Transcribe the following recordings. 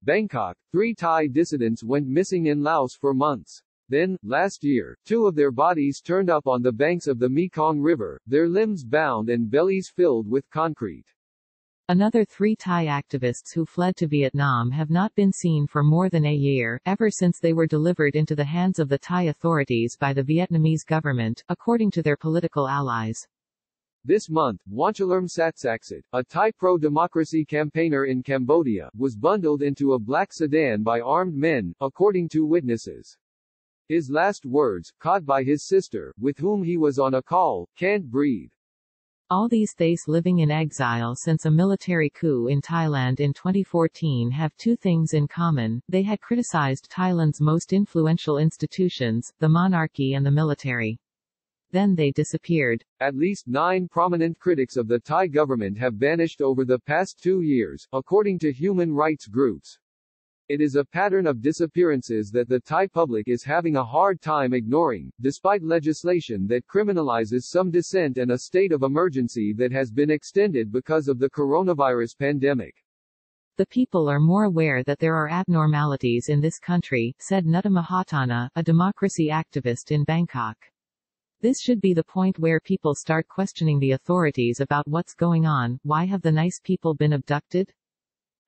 Bangkok, 3 Thai dissidents went missing in Laos for months. Then, last year, 2 of their bodies turned up on the banks of the Mekong River, their limbs bound and bellies filled with concrete. Another 3 Thai activists who fled to Vietnam have not been seen for more than a year, ever since they were delivered into the hands of the Thai authorities by the Vietnamese government, according to their political allies. This month, Wanchalerm Satsaksit, a Thai pro-democracy campaigner in Cambodia, was bundled into a black sedan by armed men, according to witnesses. His last words, caught by his sister, with whom he was on a call, "Can't breathe." All these Thais living in exile since a military coup in Thailand in 2014 have 2 things in common: they had criticized Thailand's most influential institutions, the monarchy and the military. Then they disappeared. At least 9 prominent critics of the Thai government have vanished over the past 2 years, according to human rights groups. It is a pattern of disappearances that the Thai public is having a hard time ignoring, despite legislation that criminalizes some dissent and a state of emergency that has been extended because of the coronavirus pandemic. The people are more aware that there are abnormalities in this country, said Nutta Mahatana, a democracy activist in Bangkok. This should be the point where people start questioning the authorities about what's going on. Why have the nice people been abducted?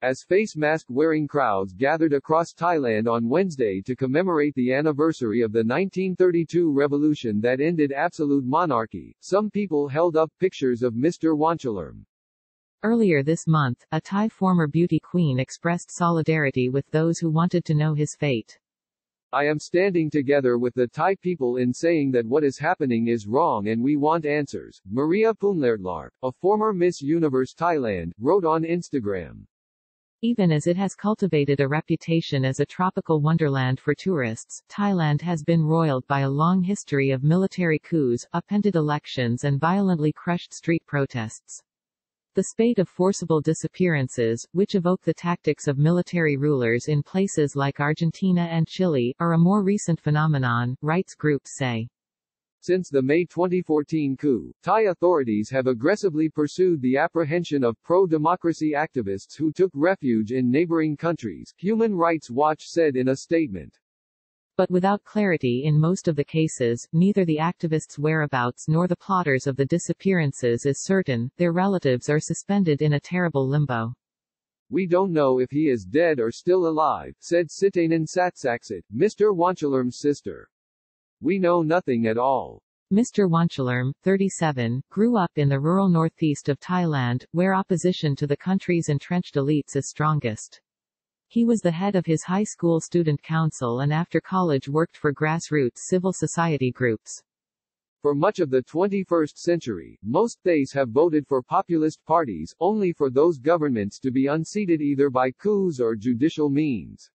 As face mask-wearing crowds gathered across Thailand on Wednesday to commemorate the anniversary of the 1932 revolution that ended absolute monarchy, some people held up pictures of Mr. Wanchalerm. Earlier this month, a Thai former beauty queen expressed solidarity with those who wanted to know his fate. "I am standing together with the Thai people in saying that what is happening is wrong and we want answers," Maria Poonlertlarp, a former Miss Universe Thailand, wrote on Instagram. Even as it has cultivated a reputation as a tropical wonderland for tourists, Thailand has been roiled by a long history of military coups, upended elections and violently crushed street protests. The spate of forcible disappearances, which evoke the tactics of military rulers in places like Argentina and Chile, are a more recent phenomenon, rights groups say. Since the May 2014 coup, Thai authorities have aggressively pursued the apprehension of pro-democracy activists who took refuge in neighboring countries, Human Rights Watch said in a statement. But without clarity in most of the cases, neither the activists' whereabouts nor the plotters of the disappearances is certain. Their relatives are suspended in a terrible limbo. "We don't know if he is dead or still alive," said Sitanan Satsaksit, Mr. Wanchalerm's sister. "We know nothing at all." Mr. Wanchalerm, 37, grew up in the rural northeast of Thailand, where opposition to the country's entrenched elites is strongest. He was the head of his high school student council and after college worked for grassroots civil society groups. For much of the 21st century, most Thais have voted for populist parties, only for those governments to be unseated either by coups or judicial means.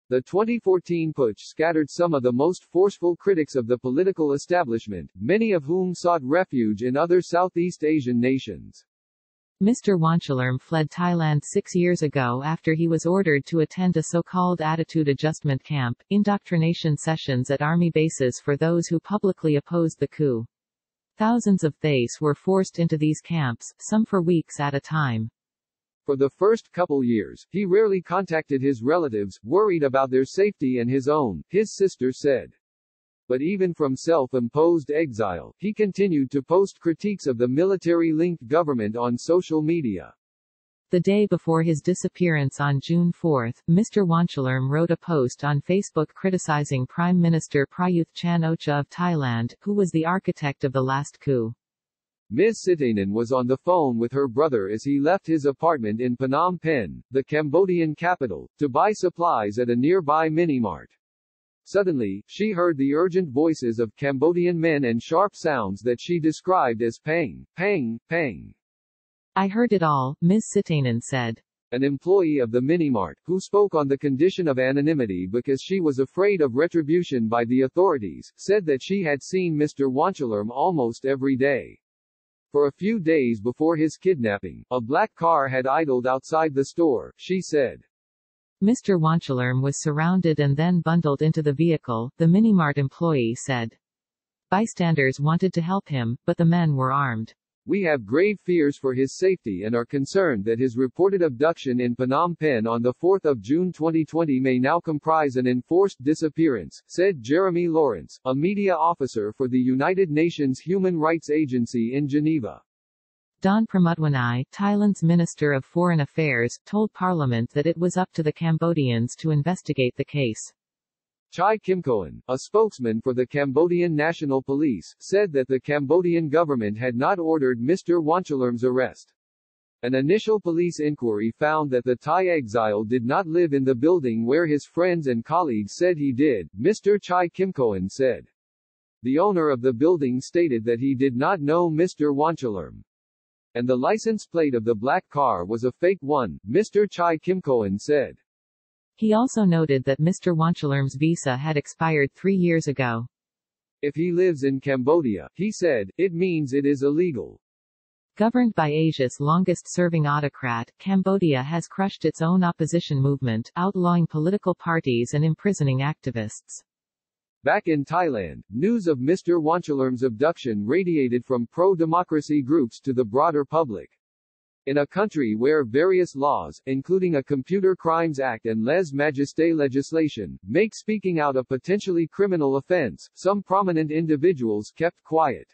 The 2014 putsch scattered some of the most forceful critics of the political establishment, many of whom sought refuge in other Southeast Asian nations. Mr. Wanchalerm fled Thailand 6 years ago after he was ordered to attend a so-called attitude adjustment camp, indoctrination sessions at army bases for those who publicly opposed the coup. Thousands of Thais were forced into these camps, some for weeks at a time. For the first couple years, he rarely contacted his relatives, worried about their safety and his own, his sister said. But even from self-imposed exile, he continued to post critiques of the military-linked government on social media. The day before his disappearance on June 4, Mr. Wanchalerm wrote a post on Facebook criticizing Prime Minister Prayuth Chan-o-cha of Thailand, who was the architect of the last coup. Ms. Sitanan was on the phone with her brother as he left his apartment in Phnom Penh, the Cambodian capital, to buy supplies at a nearby mini-mart. Suddenly, she heard the urgent voices of Cambodian men and sharp sounds that she described as pang, pang, pang. "I heard it all," Ms. Sitanan said. An employee of the mini-mart, who spoke on the condition of anonymity because she was afraid of retribution by the authorities, said that she had seen Mr. Wanchalerm almost every day. For a few days before his kidnapping, a black car had idled outside the store, she said. Mr. Wanchalerm was surrounded and then bundled into the vehicle, the Minimart employee said. Bystanders wanted to help him, but the men were armed. "We have grave fears for his safety and are concerned that his reported abduction in Phnom Penh on 4 June 2020 may now comprise an enforced disappearance," said Jeremy Lawrence, a media officer for the United Nations Human Rights Agency in Geneva. Don Pramudwinai, Thailand's Minister of Foreign Affairs, told Parliament that it was up to the Cambodians to investigate the case. Chai Kimkoan, a spokesman for the Cambodian National Police, said that the Cambodian government had not ordered Mr. Wanchalerm's arrest. An initial police inquiry found that the Thai exile did not live in the building where his friends and colleagues said he did, Mr. Chai Kimkoan said. The owner of the building stated that he did not know Mr. Wanchalerm. And the license plate of the black car was a fake one, Mr. Chai Kimkoan said. He also noted that Mr. Wanchalerm's visa had expired 3 years ago. "If he lives in Cambodia," he said, "it means it is illegal." Governed by Asia's longest-serving autocrat, Cambodia has crushed its own opposition movement, outlawing political parties and imprisoning activists. Back in Thailand, news of Mr. Wanchalerm's abduction radiated from pro-democracy groups to the broader public. In a country where various laws, including a Computer Crimes Act and lèse-majesté legislation, make speaking out a potentially criminal offense, some prominent individuals kept quiet.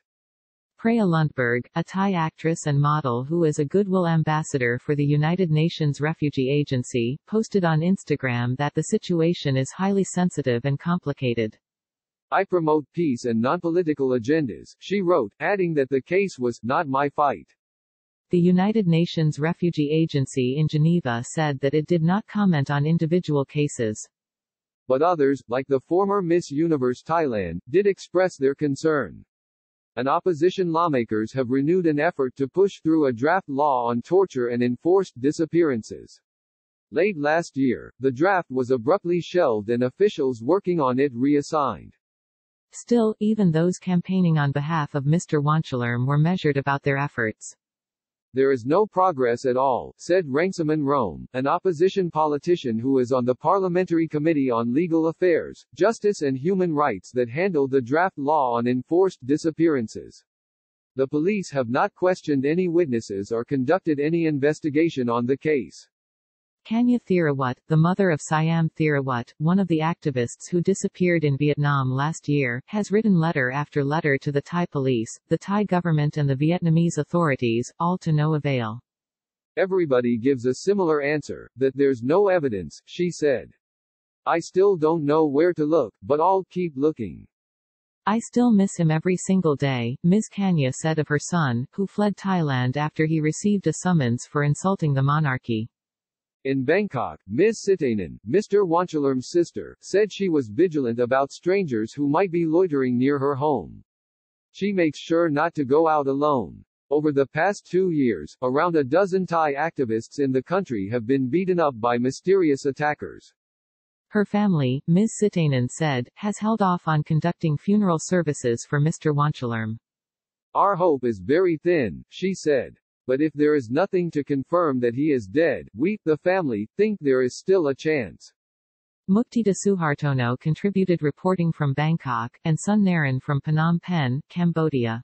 Preya Lundberg, a Thai actress and model who is a Goodwill ambassador for the United Nations Refugee Agency, posted on Instagram that the situation is highly sensitive and complicated. "I promote peace and non-political agendas," she wrote, adding that the case was not my fight. The United Nations Refugee Agency in Geneva said that it did not comment on individual cases. But others, like the former Miss Universe Thailand, did express their concern. And opposition lawmakers have renewed an effort to push through a draft law on torture and enforced disappearances. Late last year, the draft was abruptly shelved and officials working on it reassigned. Still, even those campaigning on behalf of Mr. Wanchalerm were measured about their efforts. "There is no progress at all," said Rangsaman Rome, an opposition politician who is on the Parliamentary Committee on Legal Affairs, Justice and Human Rights that handled the draft law on enforced disappearances. The police have not questioned any witnesses or conducted any investigation on the case. Kanya Therawat, the mother of Siam Therawat, one of the activists who disappeared in Vietnam last year, has written letter after letter to the Thai police, the Thai government and the Vietnamese authorities, all to no avail. "Everybody gives a similar answer, that there's no evidence," she said. "I still don't know where to look, but I'll keep looking. I still miss him every single day," Ms. Kanya said of her son, who fled Thailand after he received a summons for insulting the monarchy. In Bangkok, Ms. Sitanan, Mr. Wanchalerm's sister, said she was vigilant about strangers who might be loitering near her home. She makes sure not to go out alone. Over the past 2 years, around a dozen Thai activists in the country have been beaten up by mysterious attackers. Her family, Ms. Sitanan said, has held off on conducting funeral services for Mr. Wanchalerm. "Our hope is very thin," she said. "But if there is nothing to confirm that he is dead, we, the family, think there is still a chance." Muktida Suhartono contributed reporting from Bangkok, and Sun Naran from Phnom Penh, Cambodia.